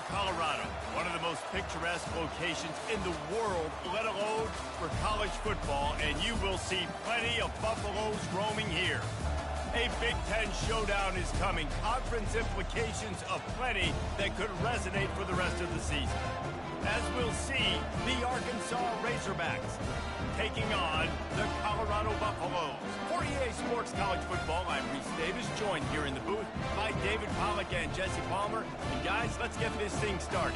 Colorado, one of the most picturesque locations in the world, let alone for college football, and you will see plenty of Buffaloes roaming here. A Big Ten showdown is coming, conference implications of plenty that could resonate for the rest of the season. As we'll see, the Arkansas Razorbacks taking on the Colorado Buffaloes. For EA Sports College Football, I'm Reese Davis, joined here in the booth by David Pollack and Jesse Palmer. And guys, let's get this thing started.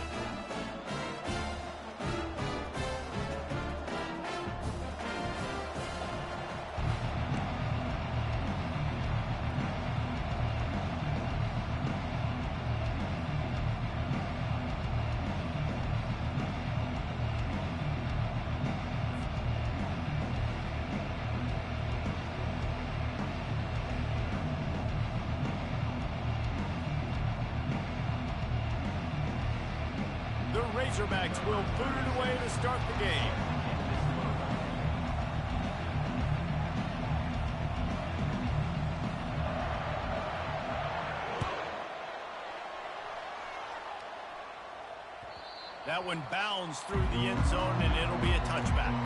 Razorbacks will boot it away to start the game. That one bounds through the end zone, and it'll be a touchback.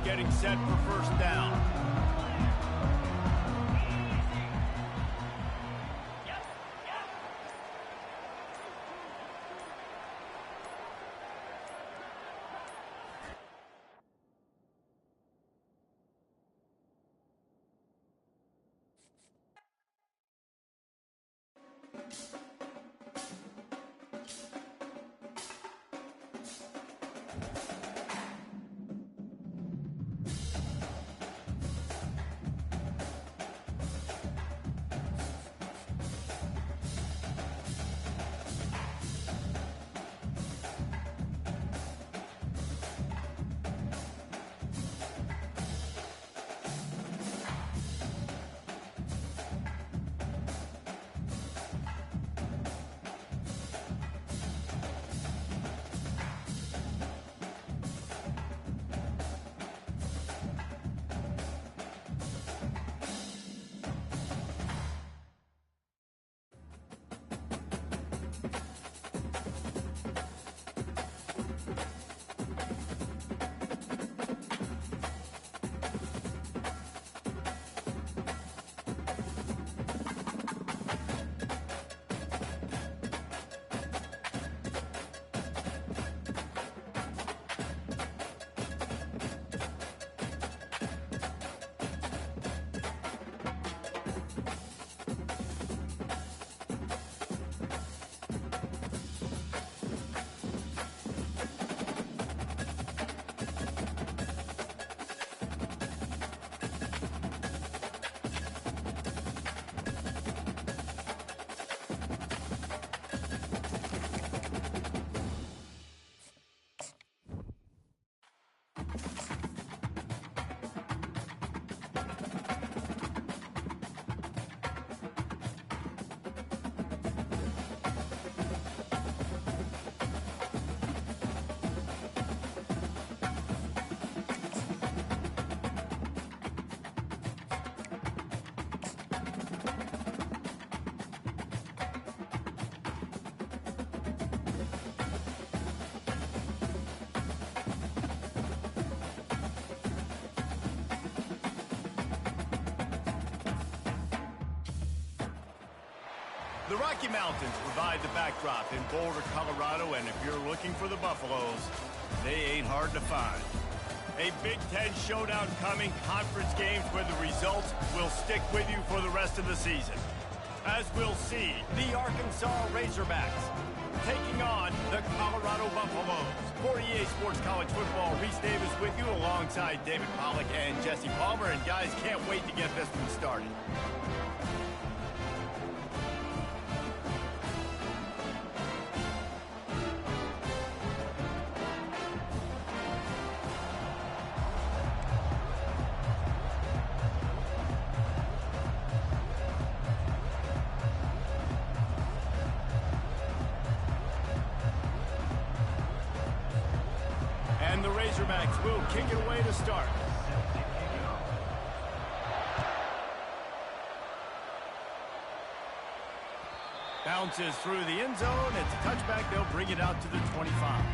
Getting set for first down. The Rocky Mountains provide the backdrop in Boulder, Colorado, and if you're looking for the Buffaloes, they ain't hard to find. A Big Ten showdown coming, conference games where the results will stick with you for the rest of the season. As we'll see, the Arkansas Razorbacks taking on the Colorado Buffaloes. For EA Sports College Football, Reese Davis with you alongside David Pollack and Jesse Palmer. And guys, can't wait to get this one started. backs will kick it away to start. Bounces through the end zone. It's a touchback. They'll bring it out to the 25.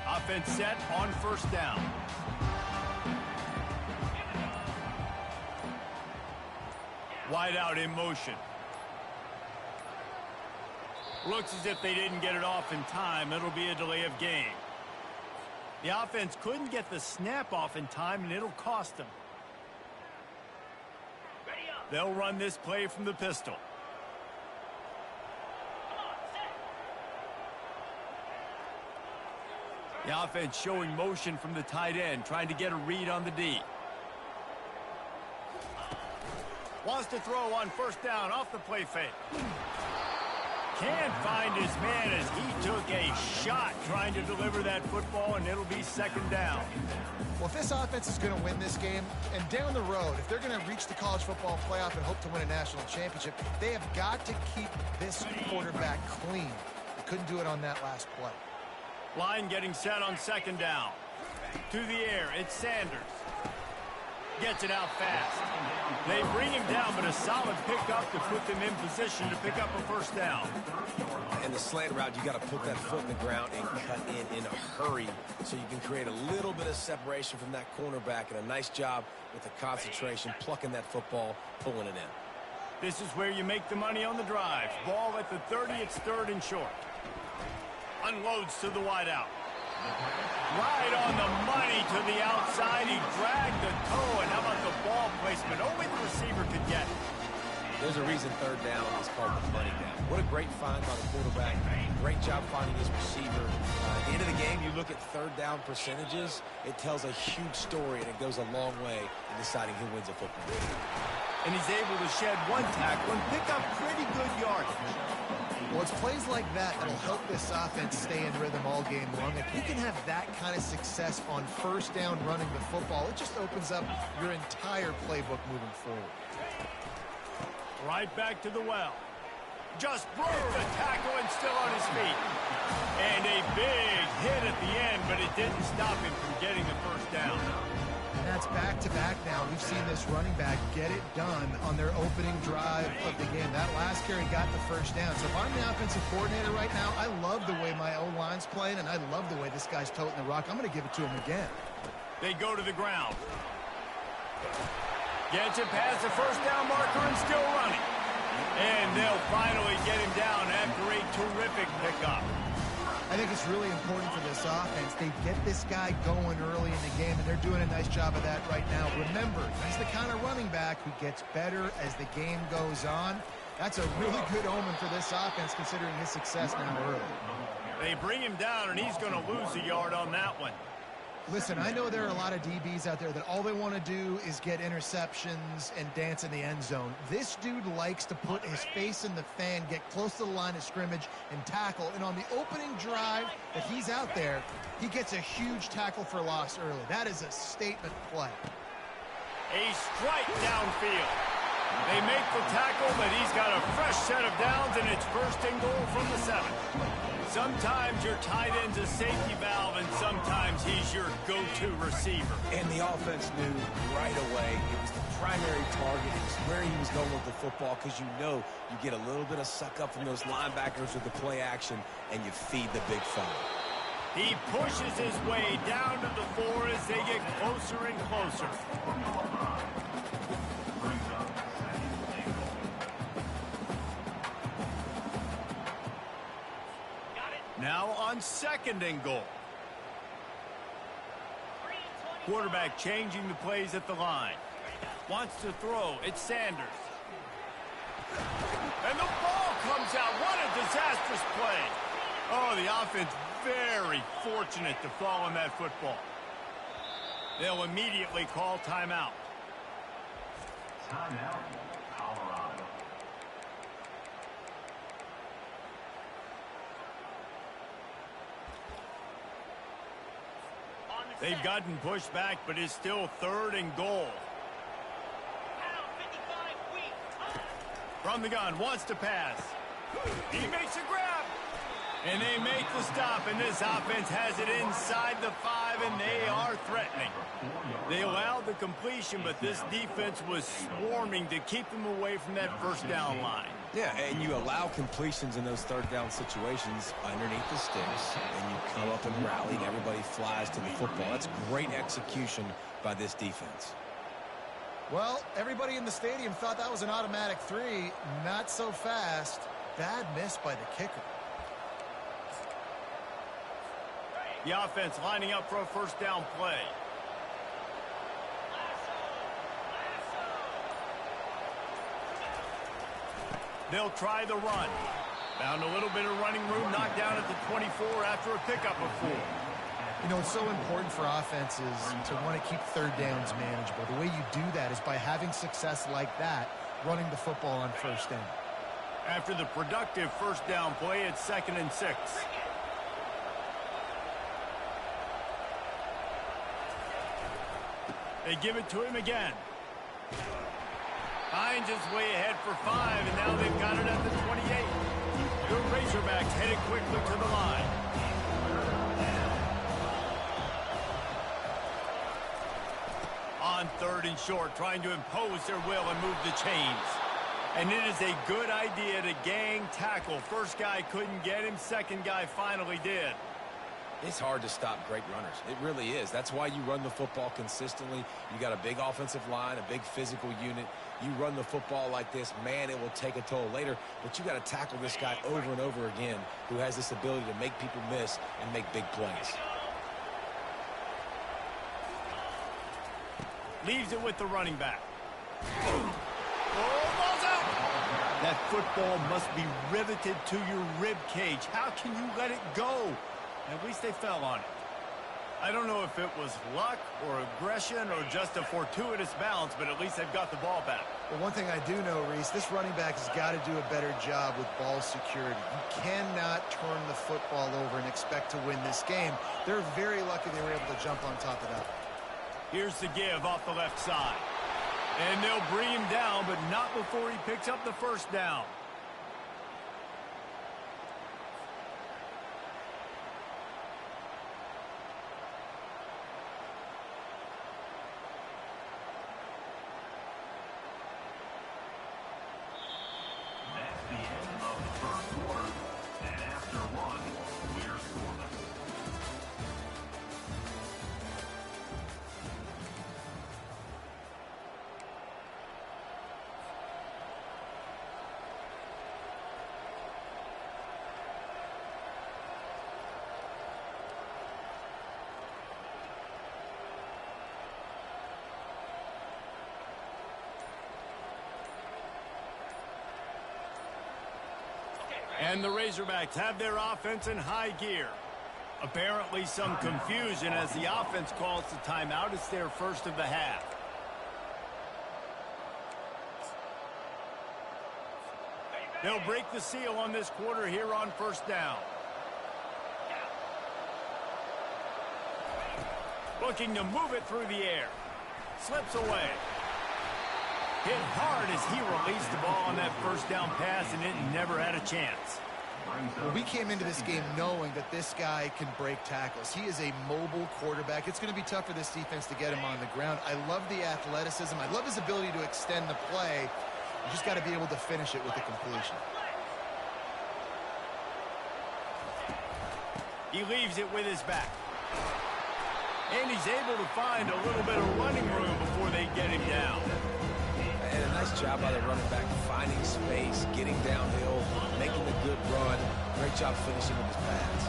Offense set on first down. Wide out in motion. Looks as if they didn't get it off in time. It'll be a delay of game. The offense couldn't get the snap off in time, and it'll cost them. They'll run this play from the pistol. The offense showing motion from the tight end, trying to get a read on the D. Wants to throw on first down off the play fake. Can't find his man as he took a shot trying to deliver that football, and it'll be second down. Well, if this offense is going to win this game, and down the road, if they're going to reach the college football playoff and hope to win a national championship, they have got to keep this quarterback clean. They couldn't do it on that last play. Line getting set on second down. To the air, it's Sanders. Gets it out fast. They bring him down, but a solid pickup to put them in position to pick up a first down. In the slant route, you got to put that foot in the ground and cut in a hurry so you can create a little bit of separation from that cornerback, and a nice job with the concentration, plucking that football, pulling it in. This is where you make the money on the drive. Ball at the 30, it's third and short. Unloads to the wideout. Right on the money to the outside. He dragged the toe, and how about the ball placement? Only the receiver could get it. There's a reason third down is called the money down. What a great find by the quarterback. Great job finding his receiver. At the end of the game, you look at third down percentages. It tells a huge story, and it goes a long way in deciding who wins a football game. And he's able to shed one tackle and pick up pretty good yardage. Well, it's plays like that that'll help this offense stay in rhythm all game long. If you can have that kind of success on first down running the football, it just opens up your entire playbook moving forward. Right back to the well. Just broke the tackle and still on his feet. And a big hit at the end, but it didn't stop him from getting the first down. And that's back-to-back now. We've seen this running back get it done on their opening drive of the game. That last carry got the first down. So if I'm the offensive coordinator right now, I love the way my O-line's playing, and I love the way this guy's toting the rock. I'm going to give it to him again. They go to the ground. Gets it past the first down marker and still running. And they'll finally get him down after a terrific pickup. I think it's really important for this offense. They get this guy going early in the game, and they're doing a nice job of that right now. Remember, he's the kind of running back who gets better as the game goes on. That's a really good omen for this offense, considering his success now early. They bring him down, and he's going to lose a yard on that one. Listen, I know there are a lot of DBs out there that all they want to do is get interceptions and dance in the end zone. This dude likes to put his face in the fan, get close to the line of scrimmage, and tackle. And on the opening drive that he's out there, he gets a huge tackle for loss early. That is a statement play. A strike downfield. They make the tackle, but he's got a fresh set of downs, and it's first and goal from the 7. Sometimes your tight end's a safety valve, and sometimes he's your go-to receiver. And the offense knew right away it was the primary target. It was where he was going with the football, because you know you get a little bit of suck up from those linebackers with the play action, and you feed the big fella. He pushes his way down to the 4 as they get closer and closer. Now on second and goal. Quarterback changing the plays at the line. Wants to throw. It's Sanders. And the ball comes out. What a disastrous play. Oh, the offense very fortunate to fall on that football. They'll immediately call timeout. They've gotten pushed back, but it's still 3rd and goal. From the gun, wants to pass. He makes a grab. And they make the stop, and this offense has it inside the 5, and they are threatening. They allowed the completion, but this defense was swarming to keep them away from that first down line. Yeah, and you allow completions in those 3rd down situations underneath the sticks, and you come up and rally, and everybody flies to the football. That's great execution by this defense. Well, everybody in the stadium thought that was an automatic 3. Not so fast. Bad miss by the kicker. The offense lining up for a first down play. They'll try the run. Found a little bit of running room, knocked down at the 24 after a pickup of 4. You know, it's so important for offenses to want to keep 3rd downs manageable. The way you do that is by having success like that, running the football on first down. After the productive first down play, it's 2nd and 6. They give it to him again. Finds his way ahead for 5, and now they've got it at the 28. The Razorbacks headed quickly to the line. On 3rd and short, trying to impose their will and move the chains. And it is a good idea to gang tackle. First guy couldn't get him, second guy finally did. It's hard to stop great runners. It really is. That's why you run the football consistently. You got a big offensive line, a big physical unit. You run the football like this, man, it will take a toll later. But you got to tackle this guy over and over again who has this ability to make people miss and make big plays. Leaves it with the running back. Oh, ball's out! That football must be riveted to your rib cage. How can you let it go? At least they fell on it. I don't know if it was luck or aggression or just a fortuitous bounce, but at least they've got the ball back. Well, one thing I do know, Reese, this running back has got to do a better job with ball security. You cannot turn the football over and expect to win this game. They're very lucky they were able to jump on top of that. Here's the give off the left side. And they'll bring him down, but not before he picks up the first down. And the Razorbacks have their offense in high gear. Apparently some confusion as the offense calls the timeout. It's their first of the half. They'll break the seal on this quarter here on first down. Looking to move it through the air. Slips away. Hit hard as he released the ball on that first down pass, and it never had a chance. Well, we came into this game knowing that this guy can break tackles. He is a mobile quarterback. It's going to be tough for this defense to get him on the ground. I love the athleticism. I love his ability to extend the play. You just got to be able to finish it with a completion. He leaves it with his back. And he's able to find a little bit of running room before they get him down. And a nice job by the running back, finding space, getting downhill, making a good run. Great job finishing with his pads.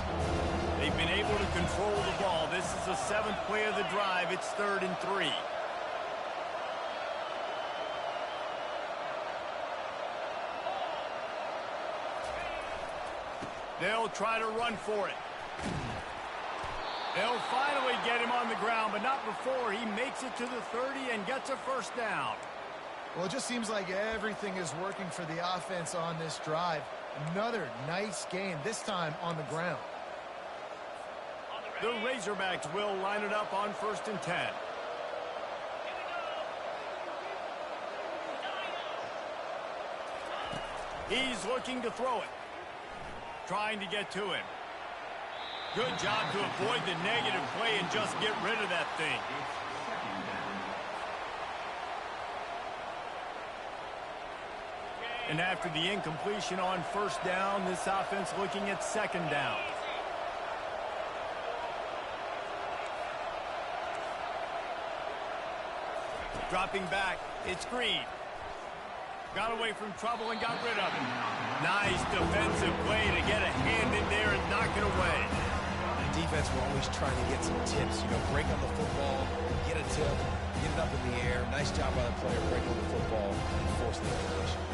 They've been able to control the ball. This is the 7th play of the drive. It's 3rd and 3. They'll try to run for it. They'll finally get him on the ground, but not before he makes it to the 30 and gets a first down. Well, it just seems like everything is working for the offense on this drive. Another nice game, this time on the ground. The Razorbacks will line it up on 1st and 10. He's looking to throw it. Trying to get to him. Good job to avoid the negative play and just get rid of that thing. And after the incompletion on 1st down, this offense looking at 2nd down. Dropping back, it's Green. Got away from trouble and got rid of it. Nice defensive play to get a hand in there and knock it away. The defense were always trying to get some tips. You know, break on the football, get a tip, get it up in the air. Nice job by the player breaking the football and forcing the incompletion.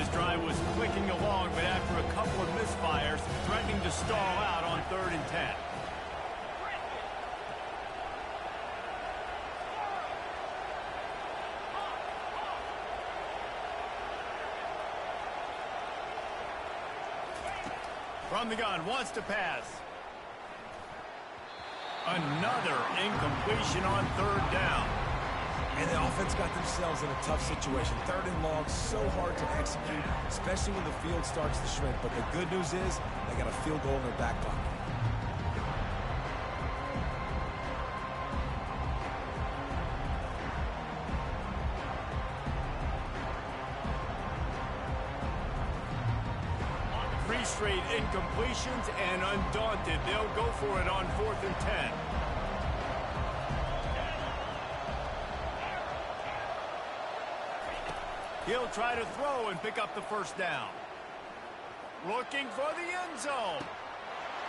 This drive was clicking along, but after a couple of misfires, threatening to stall out on 3rd and 10. From the gun, wants to pass. Another incompletion on 3rd down. And the offense got themselves in a tough situation. 3rd and long, so hard to execute, especially when the field starts to shrink. But the good news is they got a field goal in their back pocket. Straight incompletions, and undaunted, they'll go for it on 4th and 10. He'll try to throw and pick up the 1st down. Looking for the end zone.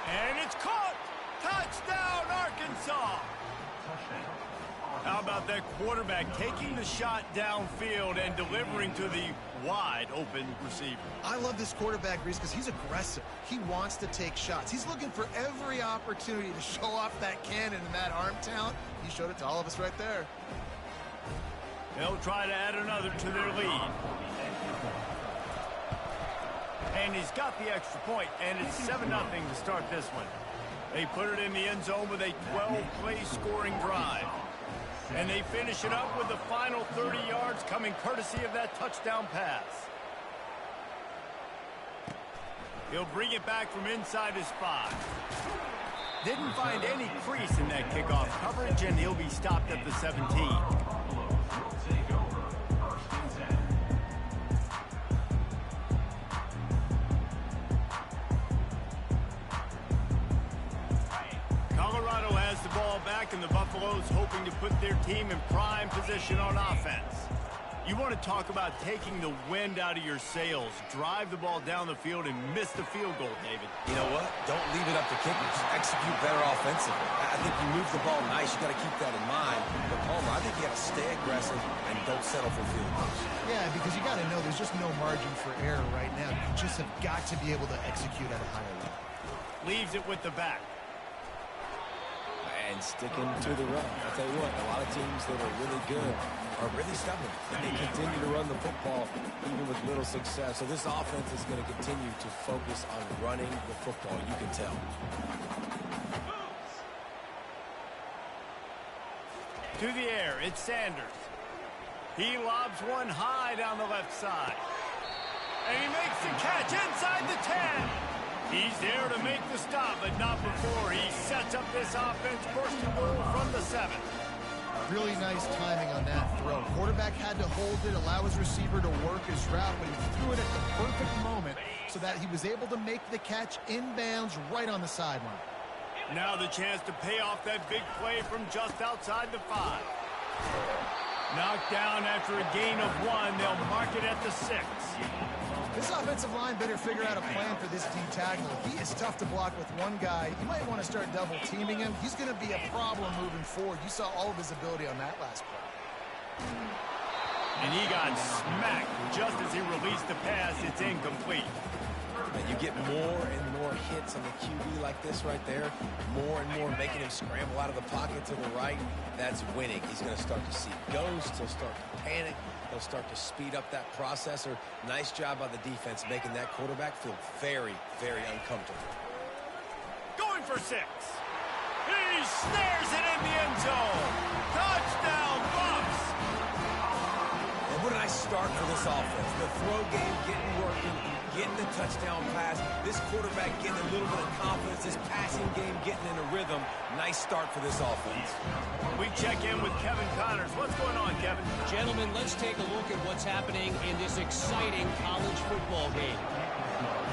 And it's caught! Touchdown, Arkansas! How about that quarterback taking the shot downfield and delivering to the wide-open receiver? I love this quarterback, Reese, because he's aggressive. He wants to take shots. He's looking for every opportunity to show off that cannon and that arm talent. He showed it to all of us right there. They'll try to add another to their lead. And he's got the extra point, and it's 7-0 to start this one. They put it in the end zone with a 12-play scoring drive. And they finish it up with the final 30 yards coming courtesy of that touchdown pass. He'll bring it back from inside his 5. Didn't find any crease in that kickoff coverage, and he'll be stopped at the 17. Colorado has the ball back, and the Buffaloes hoping to put their team in prime position on offense. You want to talk about taking the wind out of your sails. Drive the ball down the field and miss the field goal, David. You know what? Don't leave it up to kickers. Execute better offensively. I think you move the ball nice. You got to keep that in mind. But, Palmer, I think you got to stay aggressive and don't settle for field goals. Yeah, because you got to know there's just no margin for error right now. You just have got to be able to execute at a higher level. Leaves it with the back. And sticking to the run. I'll tell you what, a lot of teams that are really good are really stubborn. And they continue to run the football even with little success. So this offense is going to continue to focus on running the football. You can tell. To the air, it's Sanders. He lobs one high down the left side. And he makes the catch inside the 10. He's there to make the stop, but not before he sets up this offense first and goal from the 7. Really nice timing on that throw. Quarterback had to hold it, allow his receiver to work his route, but he threw it at the perfect moment so that he was able to make the catch inbounds right on the sideline. Now the chance to pay off that big play from just outside the 5. Knocked down after a gain of 1. They'll mark it at the 6. This offensive line better figure out a plan for this D-tackle. He is tough to block with one guy. You might want to start double-teaming him. He's going to be a problem moving forward. You saw all of his ability on that last play. And he got smacked just as he released the pass. It's incomplete. And you get more and more hits on the QB like this right there. More and more making him scramble out of the pocket to the right. That's winning. He's going to start to see ghosts. He'll start to panic. He'll start to speed up that processor. Nice job by the defense making that quarterback feel very, very uncomfortable. Go for 6. He snares it in the end zone. Touchdown, Bucks. And what a nice start for this offense. The throw game getting working, getting the touchdown pass. This quarterback getting a little bit of confidence. This passing game getting in a rhythm. Nice start for this offense. We check in with Kevin Connors. What's going on, Kevin? Gentlemen, let's take a look at what's happening in this exciting college football game.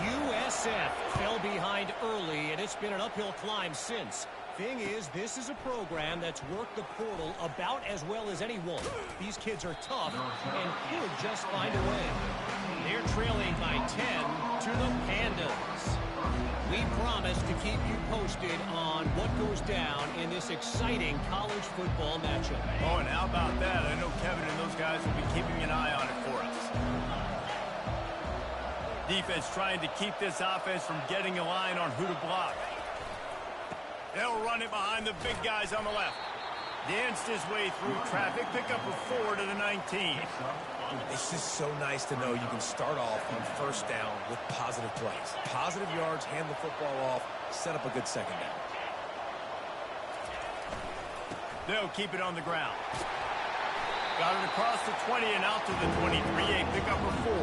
USF fell behind early, and it's been an uphill climb since. Thing is, this is a program that's worked the portal about as well as anyone. These kids are tough and could just find a way. They're trailing by 10 to the Pandas. We promise to keep you posted on what goes down in this exciting college football matchup. Oh, and how about that? I know Kevin and those guys will be keeping an eye on it for us. Defense trying to keep this offense from getting a line on who to block. They'll run it behind the big guys on the left. Danced his way through traffic. Pick up a 4 to the 19. It's just so nice to know you can start off on first down with positive plays. Positive yards, hand the football off, set up a good second down. They'll keep it on the ground. Got it across the 20 and out to the 23. A pick up a 4.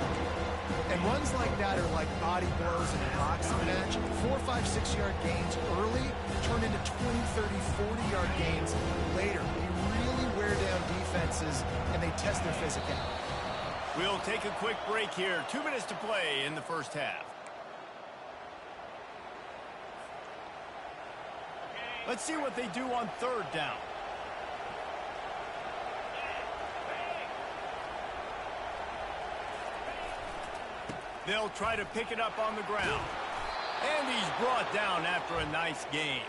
And runs like that are like body blows in a boxing match. 4, 5, 6-yard gains early turn into 20, 30, 40-yard gains later. They really wear down defenses, and they test their physicality. We'll take a quick break here. 2 minutes to play in the first half. Let's see what they do on third down. They'll try to pick it up on the ground. And he's brought down after a nice gain.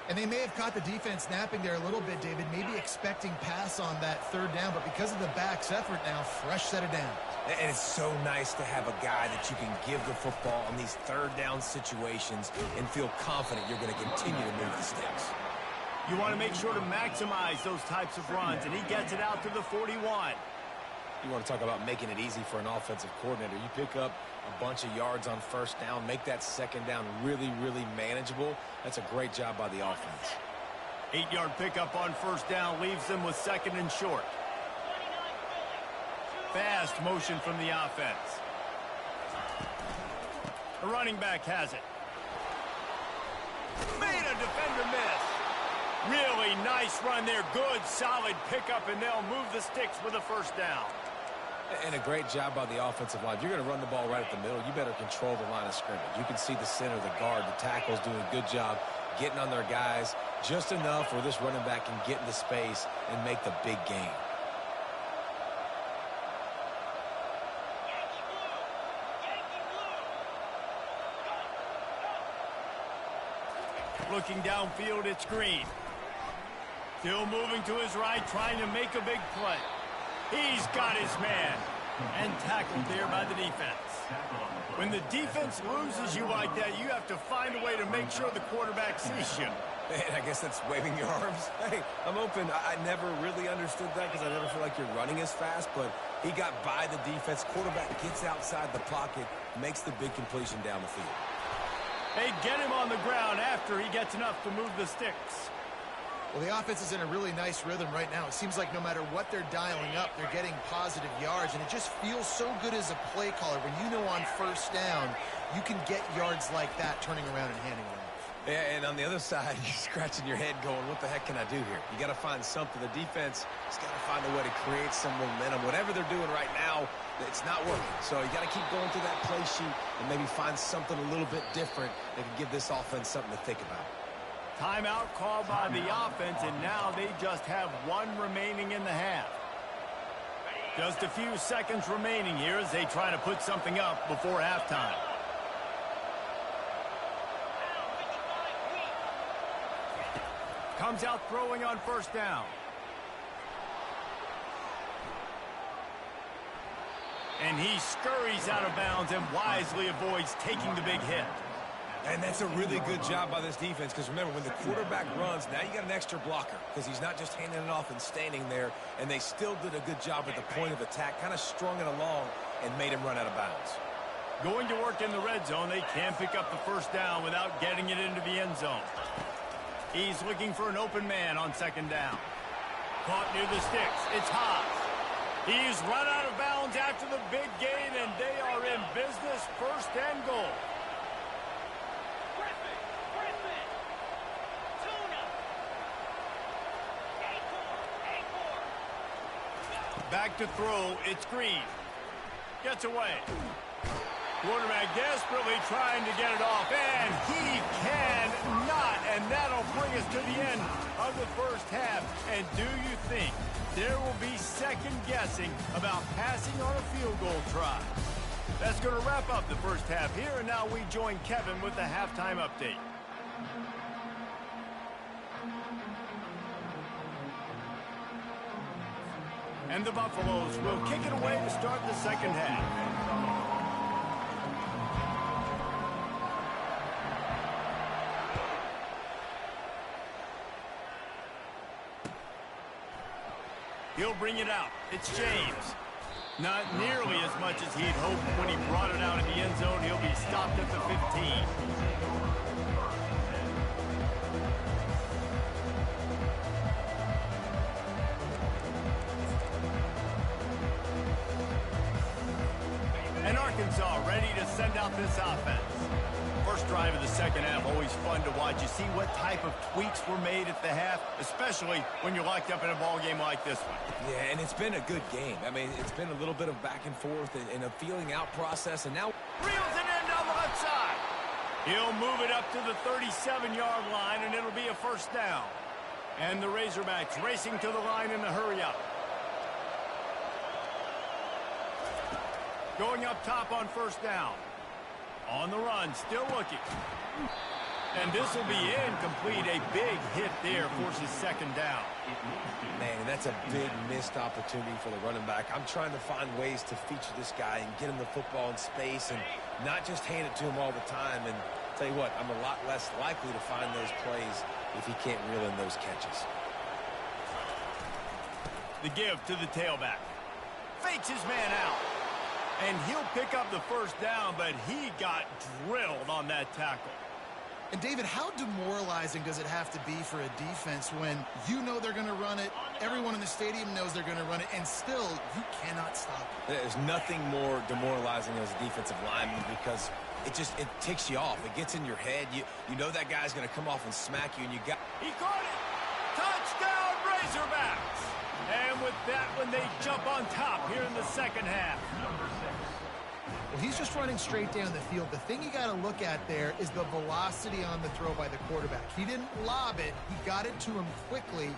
And they may have caught the defense napping there a little bit, David, maybe expecting pass on that third down, but because of the back's effort now, fresh set of downs. And it's so nice to have a guy that you can give the football on these third down situations and feel confident you're going to continue to move the sticks. You want to make sure to maximize those types of runs, and he gets it out to the 41. You want to talk about making it easy for an offensive coordinator. You pick up a bunch of yards on first down, make that second down really, really manageable. That's a great job by the offense. 8-yard pickup on first down leaves them with second and short. Fast motion from the offense. The running back has it. Made a defender miss. Really nice run there. Good, solid pickup, and they'll move the sticks with a first down. And a great job by the offensive line. If you're going to run the ball right at the middle, you better control the line of scrimmage. You can see the center, the guard, the tackles doing a good job getting on their guys just enough where this running back can get into space and make the big gain. Looking downfield, it's Green. Still moving to his right, trying to make a big play. He's got his man. And tackled there by the defense. When the defense loses you like that, you have to find a way to make sure the quarterback sees you. And I guess that's waving your arms. Hey, I'm open. I never really understood that because I never feel like you're running as fast, but he got by the defense. Quarterback gets outside the pocket, makes the big completion down the field. They get him on the ground after he gets enough to move the sticks. Well, the offense is in a really nice rhythm right now. It seems like no matter what they're dialing up, they're getting positive yards, and it just feels so good as a play caller when you know on first down you can get yards like that turning around and handing it off. Yeah, and on the other side, you're scratching your head going, what the heck can I do here? You got to find something. The defense has got to find a way to create some momentum. Whatever they're doing right now, it's not working. So you got to keep going through that play sheet and maybe find something a little bit different that can give this offense something to think about. Timeout called by the offense, and now they just have one remaining in the half. Just a few seconds remaining here as they try to put something up before halftime. Comes out throwing on first down. And he scurries out of bounds and wisely avoids taking the big hit. And that's a really good job by this defense because remember, when the quarterback runs, now you got an extra blocker because he's not just handing it off and standing there, and they still did a good job at the point of attack, kind of strung it along and made him run out of bounds. Going to work in the red zone, they can pick up the first down without getting it into the end zone. He's looking for an open man on second down. Caught near the sticks. It's Haas. He's run out of bounds after the big gain, and they are in business, first and goal. Back to throw. It's Green. Gets away. Quarterback desperately trying to get it off, and he cannot, and that'll bring us to the end of the first half. And do you think there will be second guessing about passing on a field goal try? That's going to wrap up the first half here, and now we join Kevin with the halftime update. And the Buffaloes will kick it away to start the second half. He'll bring it out. It's James. Not nearly as much as he'd hoped when he brought it out in the end zone. He'll be stopped at the 15. And Arkansas ready to send out this offense. First drive of the second half, always fun to watch. You see what type of tweaks were made at the half, especially when you're locked up in a ball game like this one. Yeah, and it's been a good game. I mean, it's been a little bit of back and forth and a feeling out process, and now reels it in down the left side. He'll move it up to the 37-yard line, and it'll be a first down. And the Razorbacks racing to the line in a hurry-up. Going up top on first down. On the run, still looking. And this will be incomplete. A big hit there forces second down. Man, that's a big missed opportunity for the running back. I'm trying to find ways to feature this guy and get him the football in space and not just hand it to him all the time. And tell you what, I'm a lot less likely to find those plays if he can't reel in those catches. The give to the tailback. Fakes his man out. And he'll pick up the first down, but he got drilled on that tackle. And, David, how demoralizing does it have to be for a defense when you know they're going to run it, everyone in the stadium knows they're going to run it, and still you cannot stop it? There's nothing more demoralizing as a defensive lineman because it ticks you off. It gets in your head. You know that guy's going to come off and smack you, and you got... He caught it! Touchdown, Razorbacks! And with that one, they jump on top here in the second half. Well, he's just running straight down the field. The thing you got to look at there is the velocity on the throw by the quarterback. He didn't lob it. He got it to him quickly,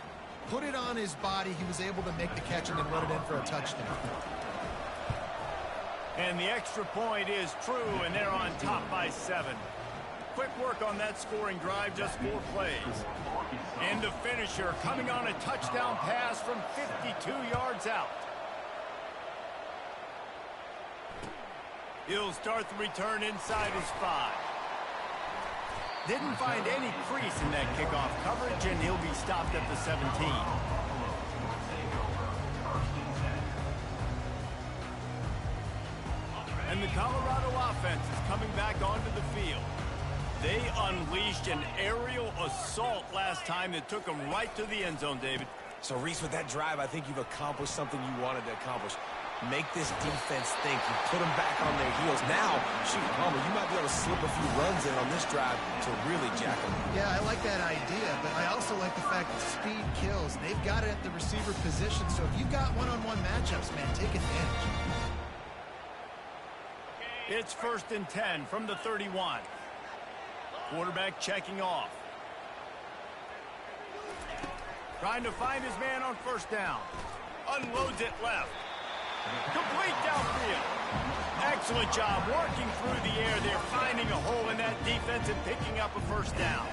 put it on his body. He was able to make the catch and then run it in for a touchdown. And the extra point is true, and they're on top by 7. Quick work on that scoring drive, just 4 plays. And the finisher coming on a touchdown pass from 52 yards out. He'll start the return inside his 5. Didn't find any crease in that kickoff coverage, and he'll be stopped at the 17. And the Colorado offense is coming back onto the field. They unleashed an aerial assault last time that took them right to the end zone, David. So, Reese, with that drive, I think you've accomplished something you wanted to accomplish. Make this defense think. You put them back on their heels. Now, shoot, Palmer, you might be able to slip a few runs in on this drive to really jack them. Yeah, I like that idea, but I also like the fact that speed kills. They've got it at the receiver position, so if you've got one-on-one matchups, man, take advantage. It's 1st and 10 from the 31. Quarterback checking off. Trying to find his man on first down. Unloads it left. Complete downfield. Excellent job working through the air there, finding a hole in that defense and picking up a first down.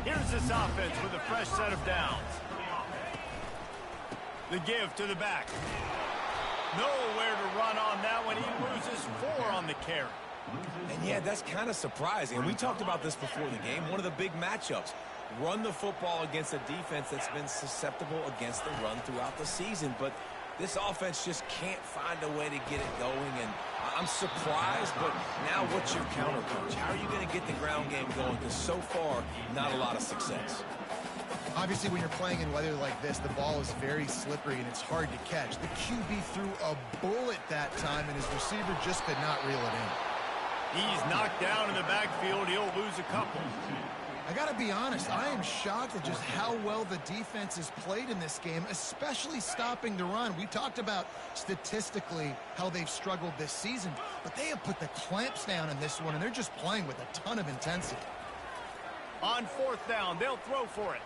Here's this offense with a fresh set of downs. The give to the back. Nowhere to run on that one. He loses 4 on the carry. And, yeah, that's kind of surprising. And we talked about this before the game. One of the big matchups. Run the football against a defense that's been susceptible against the run throughout the season. But This offense just can't find a way to get it going, and I'm surprised, but now what's your counter punch? How are you going to get the ground game going? Because so far, not a lot of success. Obviously, when you're playing in weather like this, the ball is very slippery and it's hard to catch. The QB threw a bullet that time, and his receiver just could not reel it in. He's knocked down in the backfield. He'll lose a couple. I got to be honest, I am shocked at just how well the defense has played in this game, especially stopping the run. We talked about statistically how they've struggled this season, but they have put the clamps down in this one, and they're just playing with a ton of intensity. On 4th down, they'll throw for it.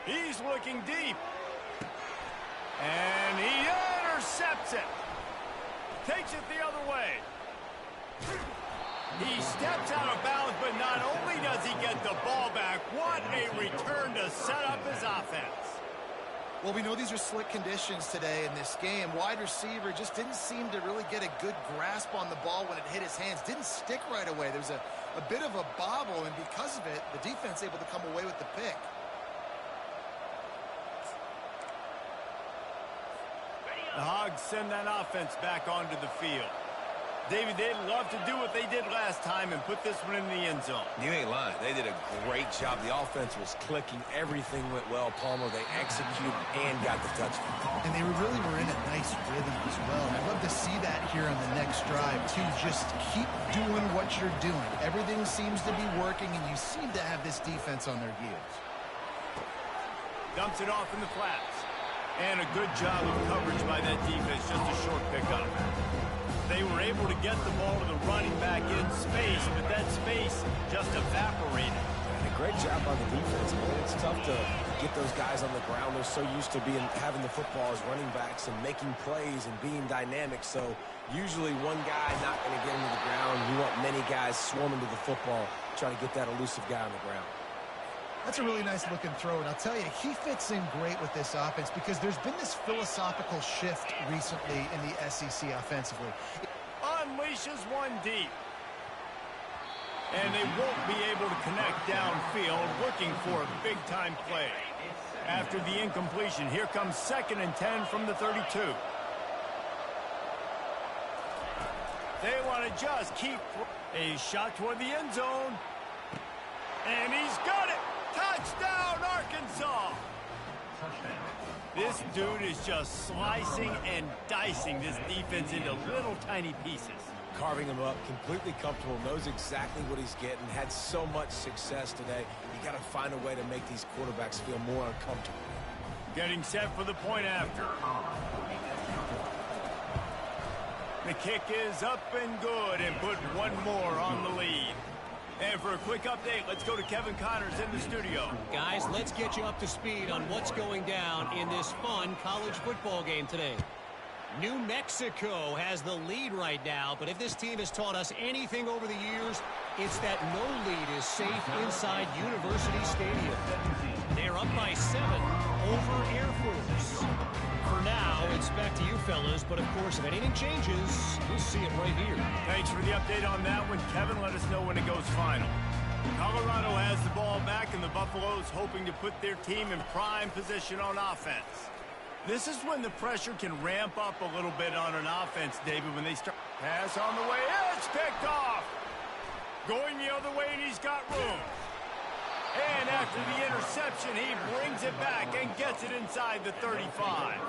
He's looking deep. And he intercepts it. Takes it the other way. He steps out of bounds, but not only does he get the ball back, what a return to set up his offense. Well, we know these are slick conditions today in this game. Wide receiver just didn't seem to really get a good grasp on the ball when it hit his hands. Didn't stick right away. There's a bit of a bobble, and because of it, the defense able to come away with the pick. The Hogs send that offense back onto the field. David, they'd love to do what they did last time and put this one in the end zone. You ain't lying. They did a great job. The offense was clicking. Everything went well. Palmer, they executed and got the touchdown. And they really were in a nice rhythm as well. And I'd love to see that here on the next drive, too. Just keep doing what you're doing. Everything seems to be working, and you seem to have this defense on their heels. Dumps it off in the flats. And a good job of coverage by that defense. Just a short pickup. They were able to get the ball to the running back in space, but that space just evaporated. And a great job by the defense, man. It's tough to get those guys on the ground. They're so used to having the football as running backs and making plays and being dynamic. So usually one guy not going to get into the ground. You want many guys swarming to the football, trying to get that elusive guy on the ground. That's a really nice looking throw, and I'll tell you, he fits in great with this offense because there's been this philosophical shift recently in the SEC offensively. Unleashes one deep. And they won't be able to connect downfield, looking for a big-time play. After the incompletion, here comes 2nd and 10 from the 32. They want to just keep a shot toward the end zone. And he's got it. Touchdown, Arkansas! This dude is just slicing and dicing this defense into little tiny pieces. Carving him up, completely comfortable, knows exactly what he's getting, had so much success today. You got to find a way to make these quarterbacks feel more uncomfortable. Getting set for the point after. The kick is up and good, and put one more on the lead. And for a quick update, let's go to Kevin Connors in the studio. Guys, let's get you up to speed on what's going down in this fun college football game today. New Mexico has the lead right now, but if this team has taught us anything over the years, it's that no lead is safe inside University Stadium. They're up by 7 over Air Force. For now, it's back to you fellas, but of course, if anything changes, you'll see it right here. Thanks for the update on that one. Kevin, let us know when it goes final. Colorado has the ball back, and the Buffaloes hoping to put their team in prime position on offense. This is when the pressure can ramp up a little bit on an offense, David, when they start. Pass on the way. It's picked off. Going the other way, and he's got room. And after the interception, he brings it back and gets it inside the 35.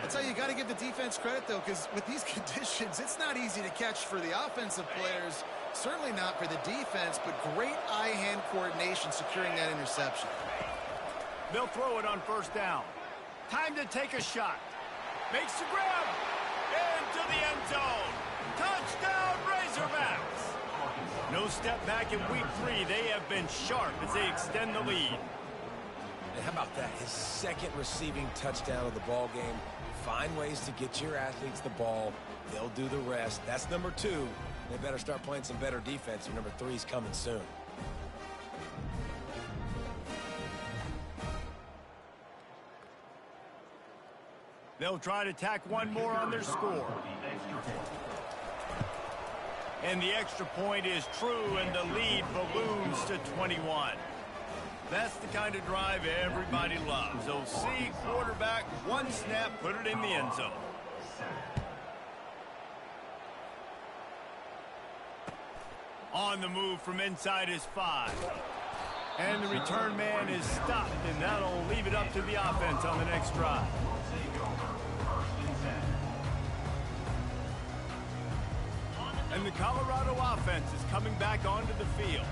I'll tell you, you got to give the defense credit, though, because with these conditions, it's not easy to catch for the offensive players. Certainly not for the defense, but great eye-hand coordination securing that interception. They'll throw it on 1st down. Time to take a shot. Makes the grab. Into the end zone. Touchdown, Razorbacks. No step back in week 3. They have been sharp as they extend the lead. And how about that? His 2nd receiving touchdown of the ball game. Find ways to get your athletes the ball. They'll do the rest. That's number 2. They better start playing some better defense. And number 3 is coming soon. They'll try to tack one more on their score. And the extra point is true, and the lead balloons to 21. That's the kind of drive everybody loves. So see, quarterback, one snap, put it in the end zone. On the move from inside his 5. And the return man is stopped, and that'll leave it up to the offense on the next drive. And the Colorado offense is coming back onto the field.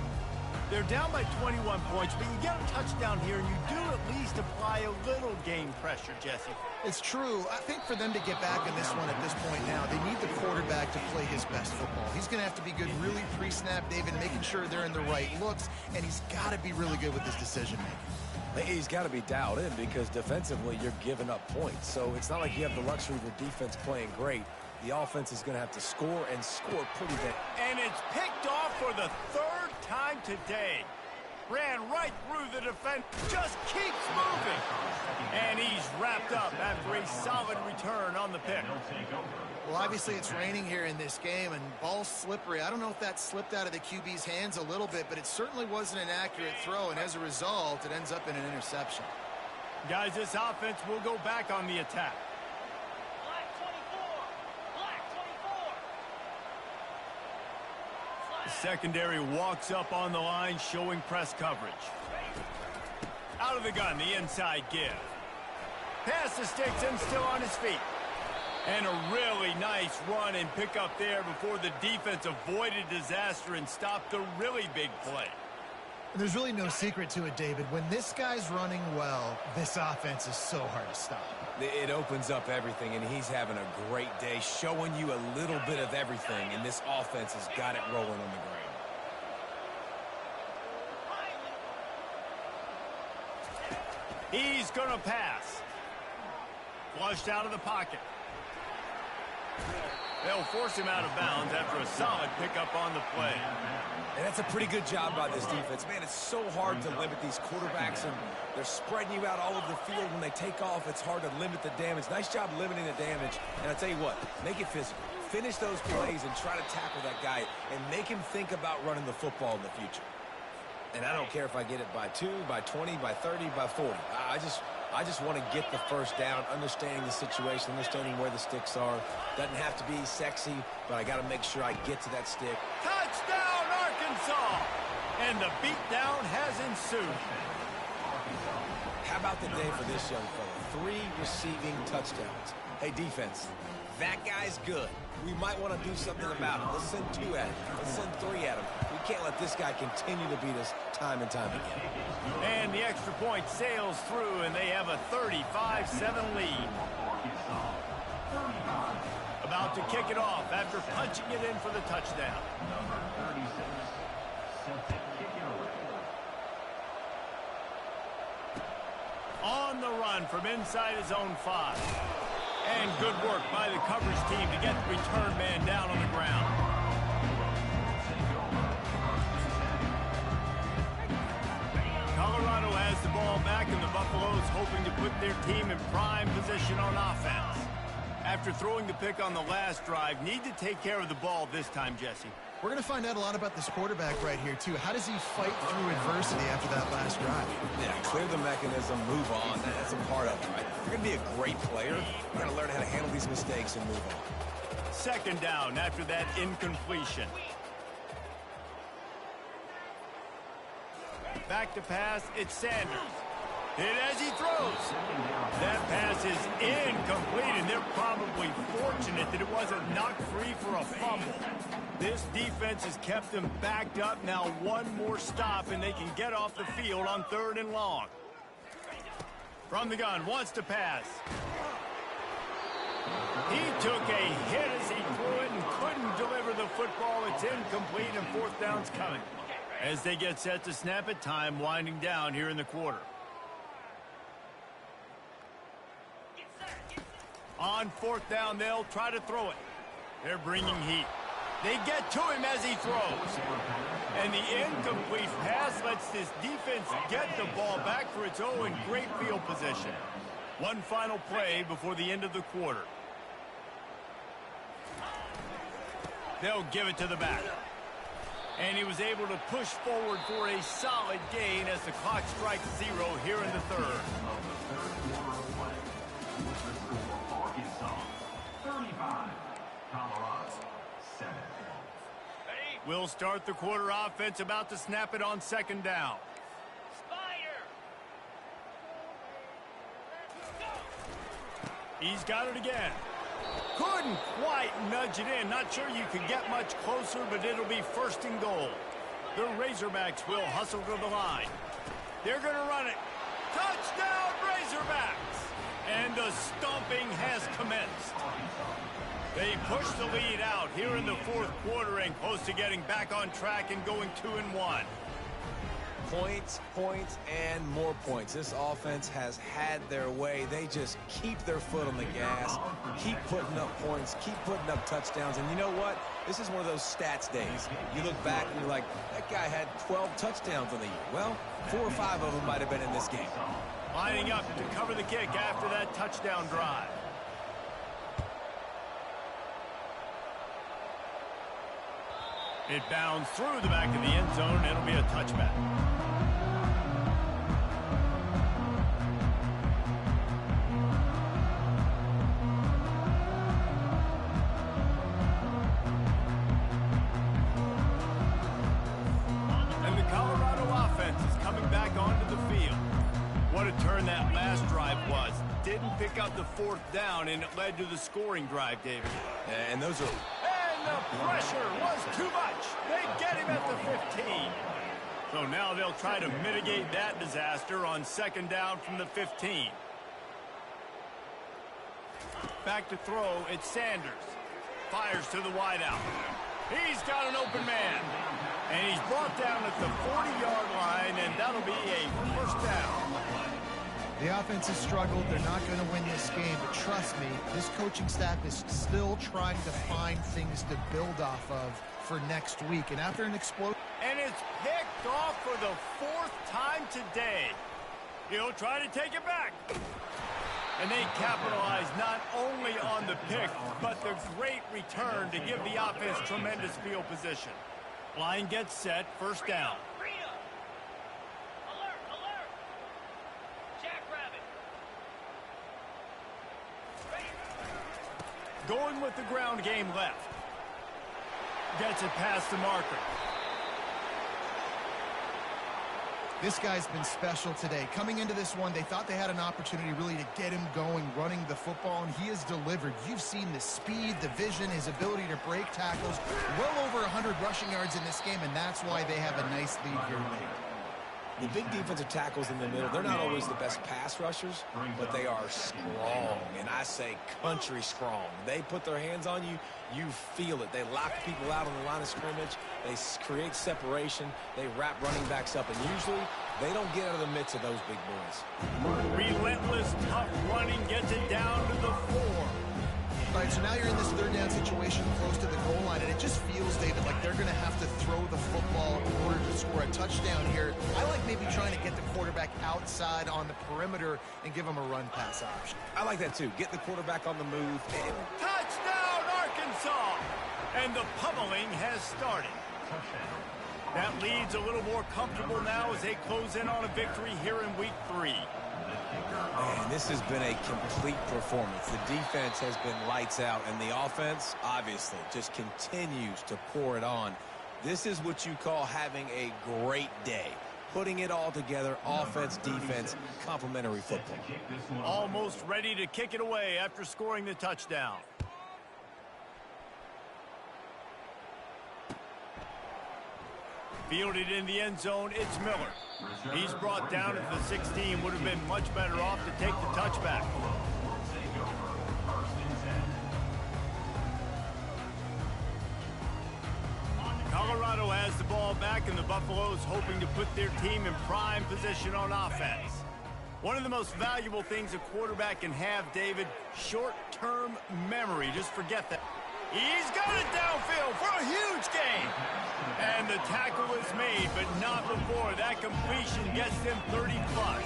They're down by 21 points, but you get a touchdown here, and you do at least apply a little game pressure, Jesse. It's true. I think for them to get back in this one at this point now, they need the quarterback to play his best football. He's going to have to be good really pre-snap, David, making sure they're in the right looks, and he's got to be really good with his decision-making. He's got to be dialed in because defensively you're giving up points. So it's not like you have the luxury of your defense playing great. The offense is going to have to score and score pretty big. And it's picked off for the 3rd time today. Ran right through the defense, just keeps moving. And he's wrapped up after a solid return on the pick. Well, obviously it's raining here in this game, and ball's slippery. I don't know if that slipped out of the QB's hands a little bit, but it certainly wasn't an accurate throw, and as a result, it ends up in an interception. Guys, this offense will go back on the attack. The secondary walks up on the line, showing press coverage. Out of the gun, the inside give. Pass the sticks and still on his feet. And a really nice run and pick up there before the defense avoided disaster and stopped the really big play. There's really no secret to it, David. When this guy's running well, this offense is so hard to stop. It opens up everything, and he's having a great day, showing you a little bit of everything, and this offense has got it rolling on the ground. He's going to pass. Flushed out of the pocket. They'll force him out of bounds after a solid pickup on the play. And that's a pretty good job by this defense. Man, it's so hard to limit these quarterbacks, and they're spreading you out all over the field. When they take off, it's hard to limit the damage. Nice job limiting the damage. And I tell you what, make it physical. Finish those plays and try to tackle that guy and make him think about running the football in the future. And I don't care if I get it by 2, by 20, by 30, by 40. I just want to get the first down, understanding the situation, understanding where the sticks are. Doesn't have to be sexy, but I got to make sure I get to that stick. Touchdown, Arkansas! And the beatdown has ensued. How about the day for this young fella? 3 receiving touchdowns. Hey, defense, that guy's good. We might want to do something about it. Let's send 2 at him. Let's send 3 at him. We can't let this guy continue to beat us time and time again. And the extra point sails through, and they have a 35-7 lead. About to kick it off after punching it in for the touchdown. On the run from inside his own 5. And good work by the coverage team to get the return man down on the ground. Colorado has the ball back, and the Buffaloes hoping to put their team in prime position on offense. After throwing the pick on the last drive, need to take care of the ball this time, Jesse. We're going to find out a lot about this quarterback right here, too. How does he fight through adversity after that last drive? Yeah, clear the mechanism, move on. That's a part of it, right? If you're going to be a great player, you got to learn how to handle these mistakes and move on. Second down after that incompletion. Back to pass, it's Sanders. Hit as he throws. That pass is incomplete, and they're probably fortunate that it wasn't knocked free for a fumble. This defense has kept them backed up. Now one more stop, and they can get off the field on 3rd and long. From the gun, wants to pass. He took a hit as he threw it and couldn't deliver the football. It's incomplete, and 4th down's coming. As they get set to snap it, time winding down here in the quarter. On 4th down, they'll try to throw it. They're bringing heat. They get to him as he throws. And the incomplete pass lets this defense get the ball back for its own great field position. One final play before the end of the quarter. They'll give it to the back. And he was able to push forward for a solid gain as the clock strikes 0 here in the third. We'll start the quarter. Offense about to snap it on second down. He's got it again. Couldn't quite nudge it in. Not sure you could get much closer, but it'll be first and goal. The Razorbacks will hustle to the line. They're going to run it. Touchdown, Razorbacks! And the stomping has commenced. They push the lead out here in the fourth quarter and close to getting back on track and going 2-1. Points, points, and more points. This offense has had their way. They just keep their foot on the gas, keep putting up points, keep putting up touchdowns. And you know what? This is one of those stats days. You look back and you're like, that guy had 12 touchdowns on the year. Well, 4 or 5 of them might have been in this game. Lining up to cover the kick after that touchdown drive. It bounds through the back of the end zone. It'll be a touchback. And the Colorado offense is coming back onto the field. What a turn that last drive was. Didn't pick up the fourth down, and it led to the scoring drive, David. And those are... The pressure was too much. They get him at the 15. So now they'll try to mitigate that disaster on second down from the 15. Back to throw, it's Sanders. Fires to the wideout. He's got an open man. And he's brought down at the 40-yard line, and that'll be a first down. The offense has struggled. They're not going to win this game, but trust me, this coaching staff is still trying to find things to build off of for next week. And after an explosion... And it's picked off for the 4th time today. He'll try to take it back. And they capitalize not only on the pick, but the great return to give the offense tremendous field position. Line gets set, first down. Going with the ground game left. Gets it past the marker. This guy's been special today. Coming into this one, they thought they had an opportunity really to get him going, running the football, and he has delivered. You've seen the speed, the vision, his ability to break tackles. Well over 100 rushing yards in this game, and that's why they have a nice lead here late. The big defensive tackles in the middle, they're not always the best pass rushers, but they are strong, and I say country strong. They put their hands on you, you feel it. They lock people out on the line of scrimmage. They create separation. They wrap running backs up, and usually they don't get out of the midst of those big boys. Relentless, tough running gets it down to the 4. All right, so now you're in this third down situation close to the goal line, and it just feels, David, like they're going to have to throw the football in order to score a touchdown here. I like maybe trying to get the quarterback outside on the perimeter and give him a run-pass option. I like that, too. Get the quarterback on the move. Touchdown, Arkansas! And the pummeling has started. That lead's a little more comfortable now as they close in on a victory here in week 3. Man, this has been a complete performance. The defense has been lights out, and the offense, obviously, just continues to pour it on. This is what you call having a great day. Putting it all together, offense, defense, complementary football. Almost ready to kick it away after scoring the touchdown. Fielded in the end zone, it's Miller. He's brought down at the 16. Would have been much better off to take the touchback. Colorado has the ball back, and the Buffaloes hoping to put their team in prime position on offense. One of the most valuable things a quarterback can have, David, short-term memory. Just forget that. He's got it downfield for a huge gain. And the tackle is made, but not before that completion gets them 30-plus.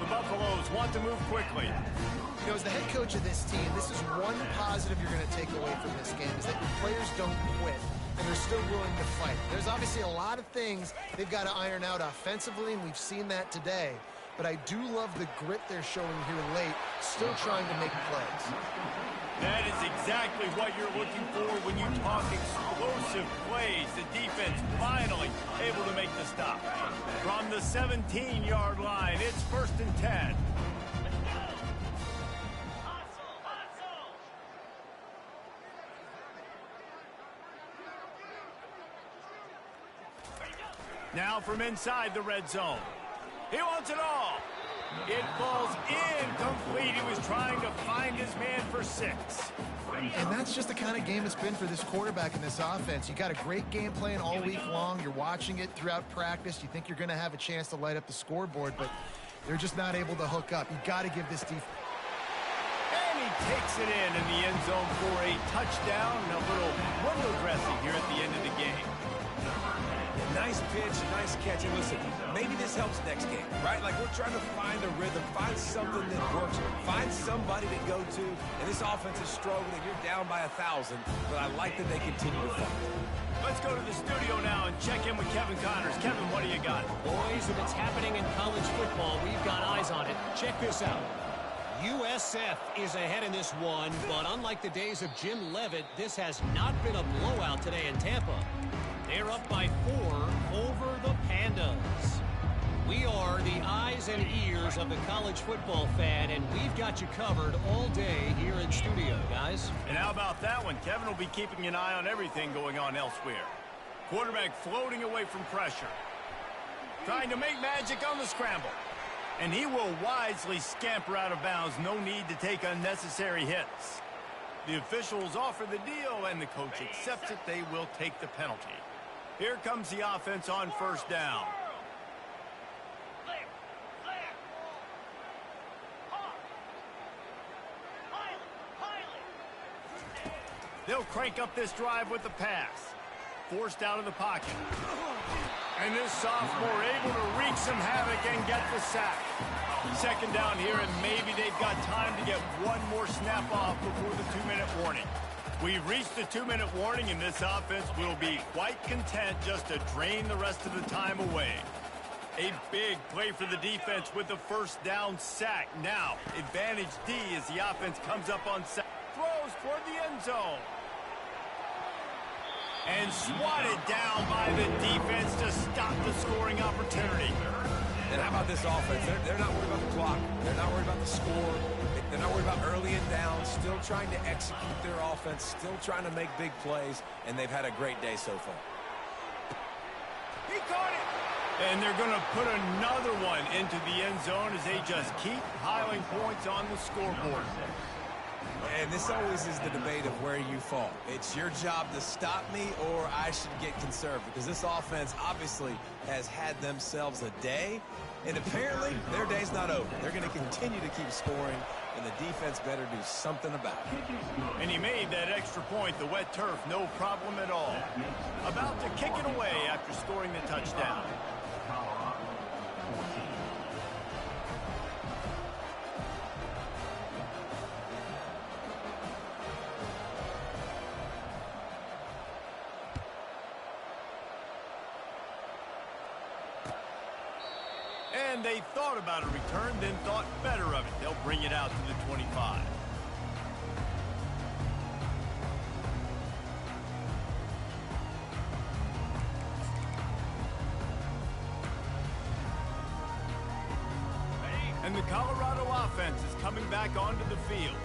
The Buffaloes want to move quickly. You know, as the head coach of this team, this is one positive you're going to take away from this game, is that your players don't quit. and they're still willing to fight. There's obviously a lot of things they've got to iron out offensively, and we've seen that today. But I do love the grit they're showing here late, still trying to make plays. That is exactly what you're looking for when you talk explosive plays. The defense finally able to make the stop. From the 17-yard line, it's 1st and 10. Now from inside the red zone. He wants it all. It falls incomplete. He was trying to find his man for 6. And that's just the kind of game it's been for this quarterback in this offense. You got a great game plan all week long. You're watching it throughout practice. You think you're going to have a chance to light up the scoreboard, but they're just not able to hook up. You got to give this defense. And he takes it in the end zone for a touchdown and a little window dressing here at the end of the game. Nice pitch, nice catch. And listen, maybe this helps next game, right? Like we're trying to find a rhythm, find something that works, find somebody to go to. And this offense is struggling. You're down by 1,000, but I like that they continue to fight. Let's go to the studio now and check in with Kevin Connors. Kevin, what do you got? Boys, if it's happening in college football, we've got eyes on it. Check this out. USF is ahead in this one, but unlike the days of Jim Leavitt, this has not been a blowout today in Tampa. They're up by 4 over the Pandas. We are the eyes and ears of the college football fan, and we've got you covered all day here in studio, guys. And how about that one? Kevin will be keeping an eye on everything going on elsewhere. Quarterback floating away from pressure. Trying to make magic on the scramble. And he will wisely scamper out of bounds. No need to take unnecessary hits. The officials offer the deal, and the coach accepts it. They will take the penalty. Here comes the offense on 1st down. They'll crank up this drive with the pass. Forced out of the pocket. And this sophomore able to wreak some havoc and get the sack. 2nd down here, and maybe they've got time to get one more snap off before the 2-minute warning. We've reached the 2-minute warning, and this offense will be quite content just to drain the rest of the time away. A big play for the defense with the 1st down sack. Now, advantage D as the offense comes up on sack. Throws toward the end zone. And swatted down by the defense to stop the scoring opportunity. And how about this offense? They're not worried about the clock. They're not worried about the score. They're not worried about early and down. Still trying to execute their offense. Still trying to make big plays. And they've had a great day so far. He caught it. And they're going to put another one into the end zone as they just keep piling points on the scoreboard. And this always is the debate of where you fall. It's your job to stop me, or I should get conservative, because this offense obviously has had themselves a day, and apparently their day's not over. They're going to continue to keep scoring, and the defense better do something about it. And he made that extra point, the wet turf, no problem at all. About to kick it away after scoring the touchdown. And they thought about a return, then thought better of it. They'll bring it out to the 25. And the Colorado offense is coming back onto the field.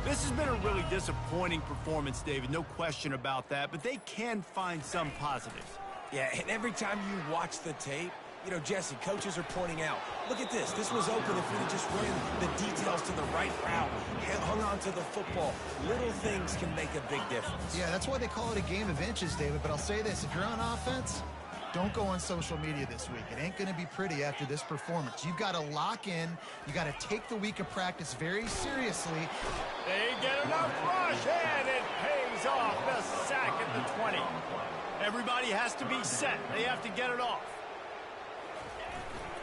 This has been a really disappointing performance, David. No question about that, but they can find some positives. Yeah, and every time you watch the tape, you know, Jesse, coaches are pointing out, look at this. This was open if we had just ran the details to the right route, hung on to the football. Little things can make a big difference. Yeah, that's why they call it a game of inches, David. But I'll say this, if you're on offense, don't go on social media this week. It ain't going to be pretty after this performance. You've got to lock in. You got to take the week of practice very seriously. They get enough rush, and it pays off. The sack at the 20. Everybody has to be set. They have to get it off.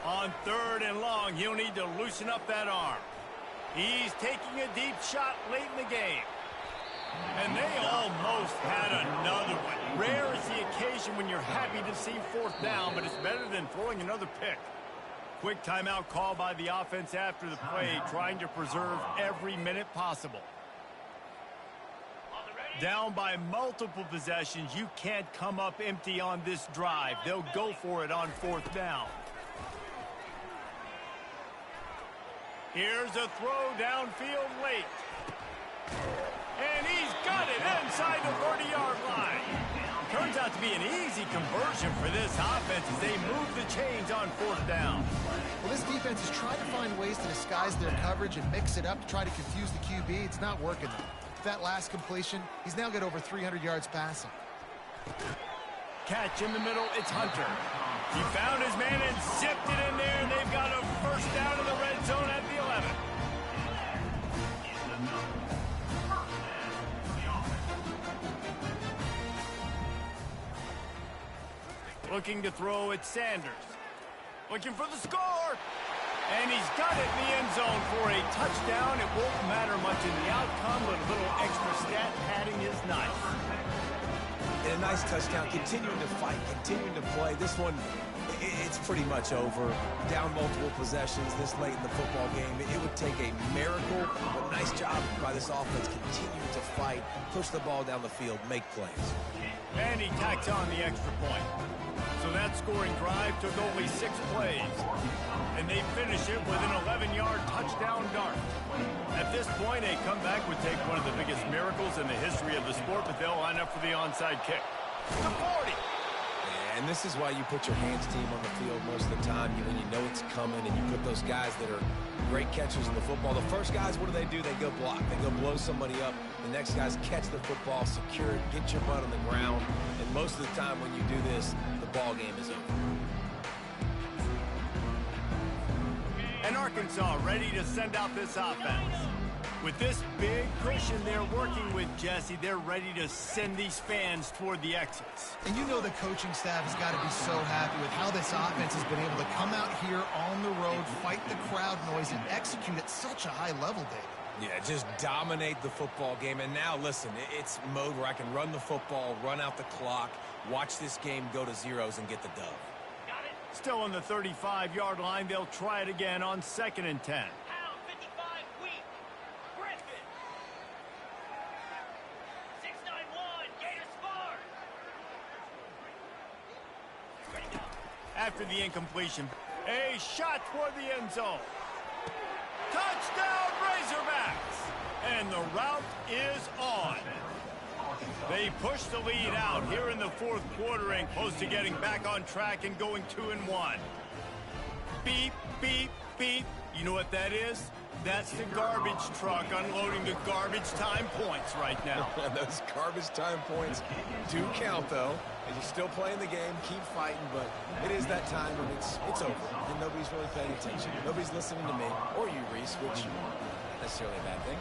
On 3rd and long, he'll need to loosen up that arm. He's taking a deep shot late in the game. And they almost had another one. Rare is the occasion when you're happy to see fourth down, but it's better than throwing another pick. Quick timeout call by the offense after the play, trying to preserve every minute possible. Down by multiple possessions, you can't come up empty on this drive. They'll go for it on fourth down. Here's a throw downfield late. And he's got it inside the 30-yard line. Turns out to be an easy conversion for this offense as they move the chains on fourth down. Well, this defense is trying to find ways to disguise their coverage and mix it up to try to confuse the QB. It's not working, though. That last completion, he's now got over 300 yards passing. Catch in the middle, it's Hunter. He found his man and zipped it in there, and they've got a first down in the red zone at the 11. Looking to throw at Sanders. Looking for the score. And he's got it in the end zone for a touchdown. It won't matter much in the outcome, but a little extra stat padding his night. And a nice touchdown, continuing to fight, continuing to play. This one, it's pretty much over. Down multiple possessions this late in the football game. It would take a miracle, but nice job by this offense continuing to fight, push the ball down the field, make plays. And he tacks on the extra point. So that scoring drive took only 6 plays. And they finish it with an 11-yard touchdown dart. At this point, a comeback would take one of the biggest miracles in the history of the sport, but they'll line up for the onside kick. The 40. And this is why you put your hands team on the field most of the time when you know it's coming, and you put those guys that are great catchers in the football. The first guys, what do? They go block. They go blow somebody up. The next guys catch the football, secure it, get your butt on the ground. And most of the time when you do this, the ball game is over. And Arkansas ready to send out this offense. With this big cushion they're working with, Jesse, they're ready to send these fans toward the exits. And you know the coaching staff has got to be so happy with how this offense has been able to come out here on the road, fight the crowd noise, and execute at such a high level, David. Yeah, just dominate the football game. And now, listen, it's mode where I can run the football, run out the clock, watch this game go to zeros and get the dub. Still on the 35-yard line, they'll try it again on 2nd and 10. After the incompletion, a shot toward the end zone. Touchdown, Razorbacks! And the route is on. They push the lead out here in the 4th quarter and close to getting back on track and going 2-1. Beep, beep, beep. You know what that is? That's the garbage truck unloading the garbage time points right now. Those garbage time points do count, though. And you're still playing the game, keep fighting, but it is that time when it's over, and nobody's really paying attention. Nobody's listening to me, or you, Reese, which is not necessarily a bad thing.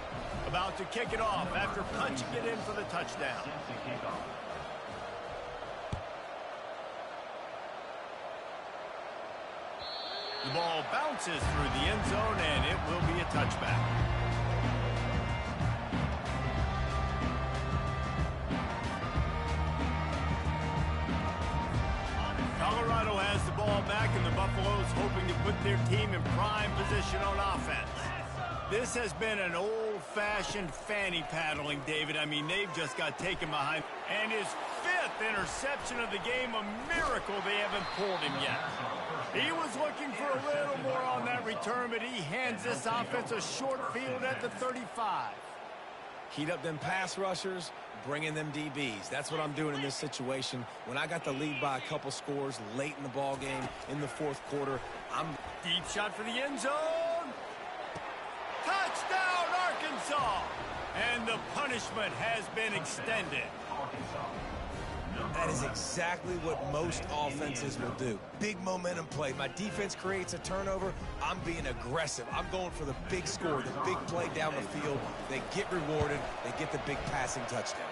About to kick it off after punching it in for the touchdown. The ball bounces through the end zone, and it will be a touchback. Colorado has the ball back, and the Buffaloes hoping to put their team in prime position on offense. This has been an old-fashioned fanny paddling, David. I mean, they've just got taken behind. And his 5th interception of the game, a miracle they haven't pulled him yet. He was looking for a little more on that return, but he hands this offense a short field at the 35. Heat up them pass rushers, bring in them DBs. That's what I'm doing in this situation. When I got the lead by a couple scores late in the ball game in the 4th quarter, Deep shot for the end zone. Touchdown, Arkansas! And the punishment has been extended. That is exactly what most offenses will do. Big momentum play. My defense creates a turnover. I'm being aggressive. I'm going for the big score, the big play down the field. They get rewarded. They get the big passing touchdown.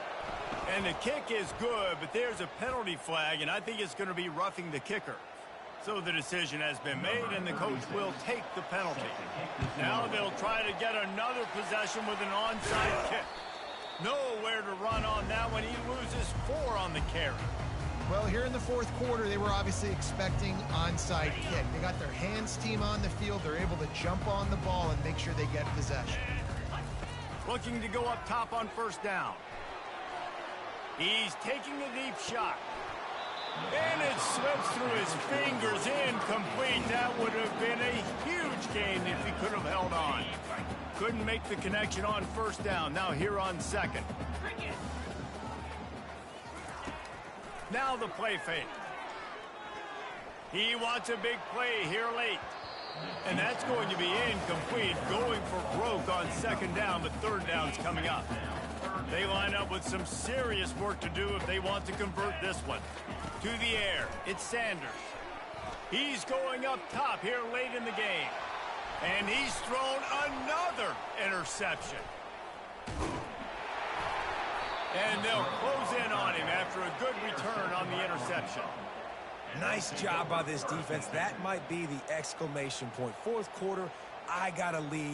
And the kick is good, but there's a penalty flag, and I think it's going to be roughing the kicker. So the decision has been made, and the coach will take the penalty. Now they'll try to get another possession with an onside kick. Nowhere to run on that when he loses 4 on the carry. Well, here in the fourth quarter, they were obviously expecting onside kick. They got their hands team on the field. They're able to jump on the ball and make sure they get possession. Looking to go up top on first down. He's taking a deep shot. And it slips through his fingers, incomplete. That would have been a huge gain if he could have held on. Couldn't make the connection on first down. Now here on second. Now the play fake. He wants a big play here late. And that's going to be incomplete. Going for broke on second down, but third down's coming up. They line up with some serious work to do if they want to convert this one. To the air, it's Sanders. He's going up top here late in the game. And he's thrown another interception. And they'll close in on him after a good return on the interception. Nice job by this defense. That might be the exclamation point. Fourth quarter, I got to lead.